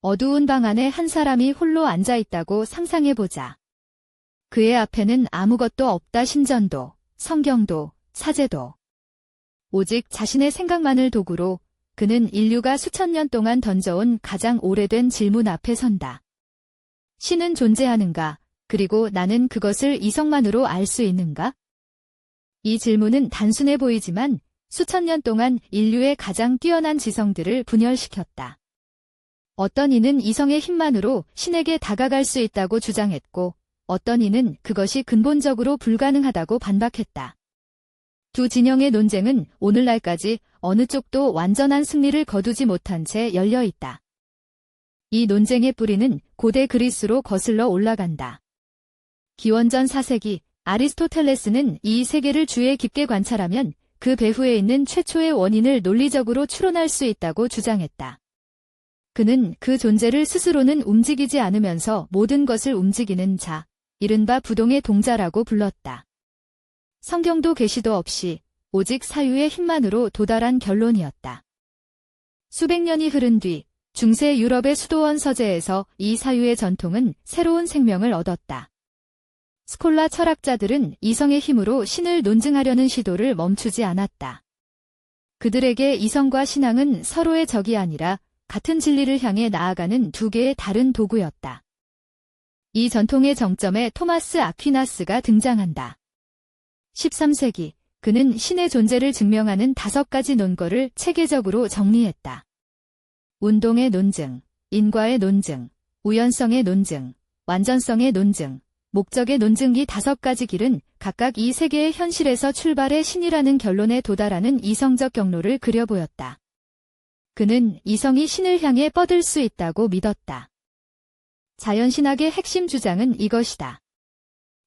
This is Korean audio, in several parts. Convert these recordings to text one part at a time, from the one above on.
어두운 방 안에 한 사람이 홀로 앉아 있다고 상상해보자. 그의 앞에는 아무것도 없다. 신전도, 성경도, 사제도. 오직 자신의 생각만을 도구로 그는 인류가 수천 년 동안 던져온 가장 오래된 질문 앞에 선다. 신은 존재하는가? 그리고 나는 그것을 이성만으로 알 수 있는가? 이 질문은 단순해 보이지만 수천 년 동안 인류의 가장 뛰어난 지성들을 분열시켰다. 어떤 이는 이성의 힘만으로 신에게 다가갈 수 있다고 주장했고, 어떤 이는 그것이 근본적으로 불가능하다고 반박했다. 두 진영의 논쟁은 오늘날까지 어느 쪽도 완전한 승리를 거두지 못한 채 열려 있다. 이 논쟁의 뿌리는 고대 그리스로 거슬러 올라간다. 기원전 4세기 아리스토텔레스는 이 세계를 주의 깊게 관찰하면 그 배후에 있는 최초의 원인을 논리적으로 추론할 수 있다고 주장했다. 그는 그 존재를 스스로는 움직이지 않으면서 모든 것을 움직이는 자, 이른바 부동의 동자라고 불렀다. 성경도 계시도 없이 오직 사유의 힘만으로 도달한 결론이었다. 수백 년이 흐른 뒤 중세 유럽의 수도원 서재에서 이 사유의 전통은 새로운 생명을 얻었다. 스콜라 철학자들은 이성의 힘으로 신을 논증하려는 시도를 멈추지 않았다. 그들에게 이성과 신앙은 서로의 적이 아니라 같은 진리를 향해 나아가는 두 개의 다른 도구였다. 이 전통의 정점에 토마스 아퀴나스가 등장한다. 13세기, 그는 신의 존재를 증명하는 5가지 논거를 체계적으로 정리했다. 운동의 논증, 인과의 논증, 우연성의 논증, 완전성의 논증, 목적의 논증. 이 5가지 길은 각각 이 세계의 현실에서 출발해 신이라는 결론에 도달하는 이성적 경로를 그려보였다. 그는 이성이 신을 향해 뻗을 수 있다고 믿었다. 자연신학의 핵심 주장은 이것이다.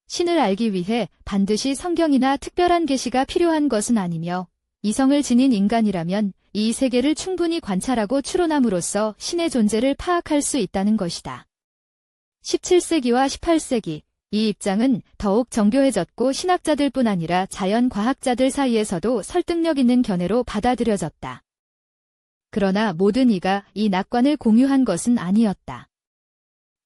신을 알기 위해 반드시 성경이나 특별한 계시가 필요한 것은 아니며, 이성을 지닌 인간이라면 이 세계를 충분히 관찰하고 추론함으로써 신의 존재를 파악할 수 있다는 것이다. 17세기와 18세기, 이 입장은 더욱 정교해졌고 신학자들뿐 아니라 자연과학자들 사이에서도 설득력 있는 견해로 받아들여졌다. 그러나 모든 이가 이 낙관을 공유한 것은 아니었다.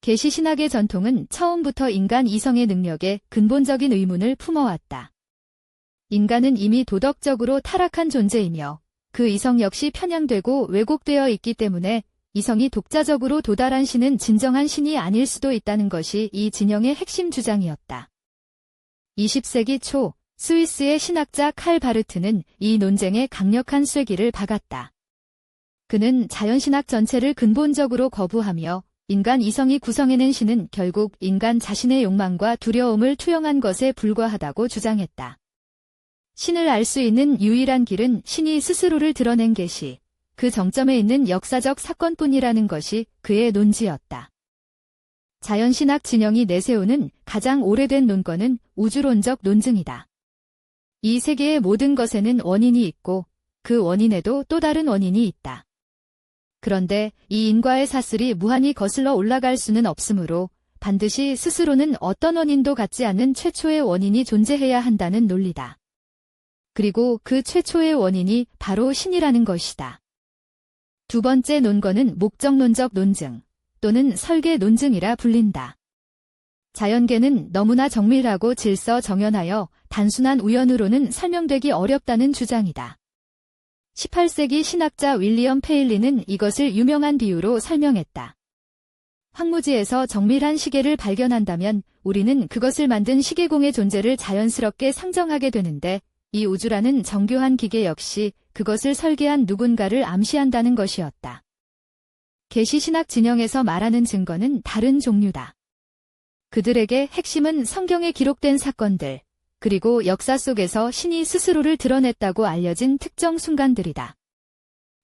계시신학의 전통은 처음부터 인간 이성의 능력에 근본적인 의문을 품어왔다. 인간은 이미 도덕적으로 타락한 존재이며 그 이성 역시 편향되고 왜곡되어 있기 때문에 이성이 독자적으로 도달한 신은 진정한 신이 아닐 수도 있다는 것이 이 진영의 핵심 주장이었다. 20세기 초 스위스의 신학자 칼 바르트는 이 논쟁에 강력한 쐐기를 박았다. 그는 자연신학 전체를 근본적으로 거부하며 인간 이성이 구성해낸 신은 결국 인간 자신의 욕망과 두려움을 투영한 것에 불과하다고 주장했다. 신을 알 수 있는 유일한 길은 신이 스스로를 드러낸 계시, 그 정점에 있는 역사적 사건뿐이라는 것이 그의 논지였다. 자연신학 진영이 내세우는 가장 오래된 논거는 우주론적 논증이다. 이 세계의 모든 것에는 원인이 있고 그 원인에도 또 다른 원인이 있다. 그런데 이 인과의 사슬이 무한히 거슬러 올라갈 수는 없으므로 반드시 스스로는 어떤 원인도 갖지 않는 최초의 원인이 존재해야 한다는 논리다. 그리고 그 최초의 원인이 바로 신이라는 것이다. 두 번째 논거는 목적론적 논증 또는 설계 논증이라 불린다. 자연계는 너무나 정밀하고 질서정연하여 단순한 우연으로는 설명되기 어렵다는 주장이다. 18세기 신학자 윌리엄 페일리는 이것을 유명한 비유로 설명했다. 황무지에서 정밀한 시계를 발견한다면 우리는 그것을 만든 시계공의 존재를 자연스럽게 상정하게 되는데, 이 우주라는 정교한 기계 역시 그것을 설계한 누군가를 암시한다는 것이었다. 계시신학 진영에서 말하는 증거는 다른 종류다. 그들에게 핵심은 성경에 기록된 사건들, 그리고 역사 속에서 신이 스스로를 드러냈다고 알려진 특정 순간들이다.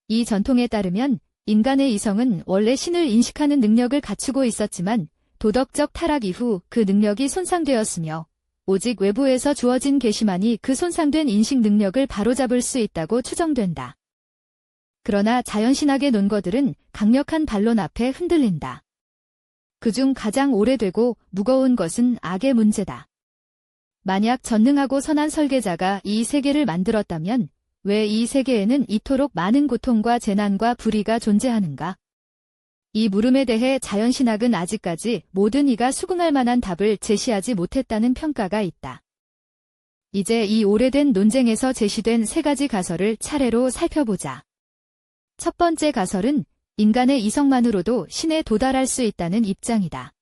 이 전통에 따르면 인간의 이성은 원래 신을 인식하는 능력을 갖추고 있었지만 도덕적 타락 이후 그 능력이 손상되었으며 오직 외부에서 주어진 계시만이 그 손상된 인식 능력을 바로잡을 수 있다고 추정된다. 그러나 자연신학의 논거들은 강력한 반론 앞에 흔들린다. 그중 가장 오래되고 무거운 것은 악의 문제다. 만약 전능하고 선한 설계자가 이 세계를 만들었다면 왜 이 세계에는 이토록 많은 고통과 재난과 불의가 존재하는가? 이 물음에 대해 자연신학은 아직까지 모든 이가 수긍할 만한 답을 제시하지 못했다는 평가가 있다. 이제 이 오래된 논쟁에서 제시된 세 가지 가설을 차례로 살펴보자. 첫 번째 가설은 인간의 이성만으로도 신에 도달할 수 있다는 입장이다.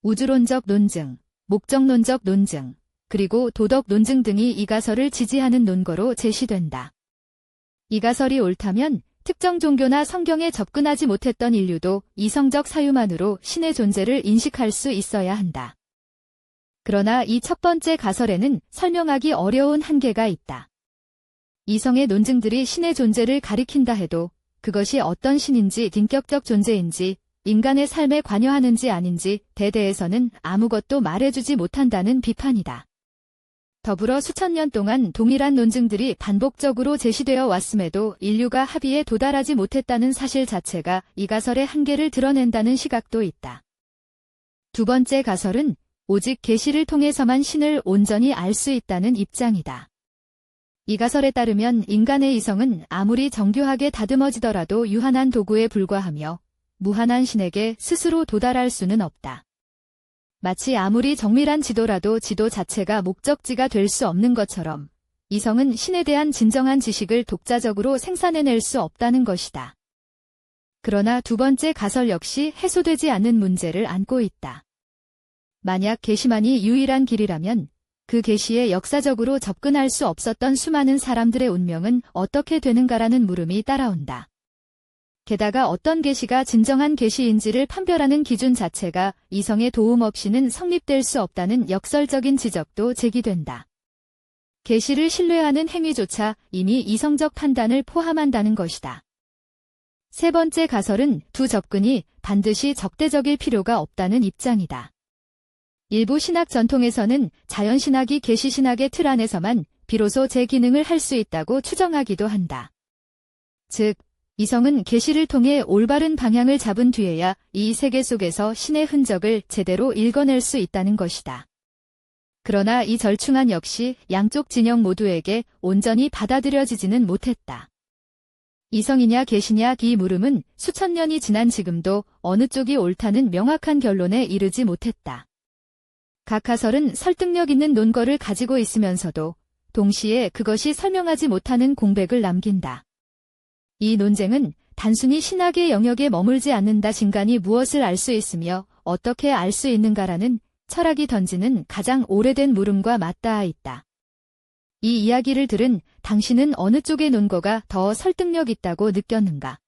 우주론적 논증, 목적론적 논증, 그리고 도덕 논증 등이 이 가설을 지지하는 논거로 제시된다. 이 가설이 옳다면 특정 종교나 성경에 접근하지 못했던 인류도 이성적 사유만으로 신의 존재를 인식할 수 있어야 한다. 그러나 이 첫 번째 가설에는 설명하기 어려운 한계가 있다. 이성의 논증들이 신의 존재를 가리킨다 해도 그것이 어떤 신인지 인격적 존재인지 인간의 삶에 관여하는지 아닌지 대해서는 아무것도 말해주지 못한다는 비판이다. 더불어 수천 년 동안 동일한 논증들이 반복적으로 제시되어 왔음에도 인류가 합의에 도달하지 못했다는 사실 자체가 이 가설의 한계를 드러낸다는 시각도 있다. 두 번째 가설은 오직 계시를 통해서만 신을 온전히 알 수 있다는 입장이다. 이 가설에 따르면 인간의 이성은 아무리 정교하게 다듬어지더라도 유한한 도구에 불과하며 무한한 신에게 스스로 도달할 수는 없다. 마치 아무리 정밀한 지도라도 지도 자체가 목적지가 될 수 없는 것처럼 이성은 신에 대한 진정한 지식을 독자적으로 생산해낼 수 없다는 것이다. 그러나 두 번째 가설 역시 해소되지 않는 문제를 안고 있다. 만약 계시만이 유일한 길이라면 그 계시에 역사적으로 접근할 수 없었던 수많은 사람들의 운명은 어떻게 되는가라는 물음이 따라온다. 게다가 어떤 계시가 진정한 계시인지를 판별하는 기준 자체가 이성의 도움 없이는 성립될 수 없다는 역설적인 지적도 제기된다. 계시를 신뢰하는 행위조차 이미 이성적 판단을 포함한다는 것이다. 세 번째 가설은 두 접근이 반드시 적대적일 필요가 없다는 입장이다. 일부 신학 전통에서는 자연신학이 계시신학의 틀 안에서만 비로소 제 기능을 할 수 있다고 추정하기도 한다. 즉, 이성은 계시를 통해 올바른 방향을 잡은 뒤에야 이 세계 속에서 신의 흔적을 제대로 읽어낼 수 있다는 것이다. 그러나 이 절충안 역시 양쪽 진영 모두에게 온전히 받아들여지지는 못했다. 이성이냐 계시냐 이 물음은 수천 년이 지난 지금도 어느 쪽이 옳다는 명확한 결론에 이르지 못했다. 각 가설은 설득력 있는 논거를 가지고 있으면서도 동시에 그것이 설명하지 못하는 공백을 남긴다. 이 논쟁은 단순히 신학의 영역에 머물지 않는다. 인간이 무엇을 알 수 있으며 어떻게 알 수 있는가라는 철학이 던지는 가장 오래된 물음과 맞닿아 있다. 이 이야기를 들은 당신은 어느 쪽의 논거가 더 설득력 있다고 느꼈는가?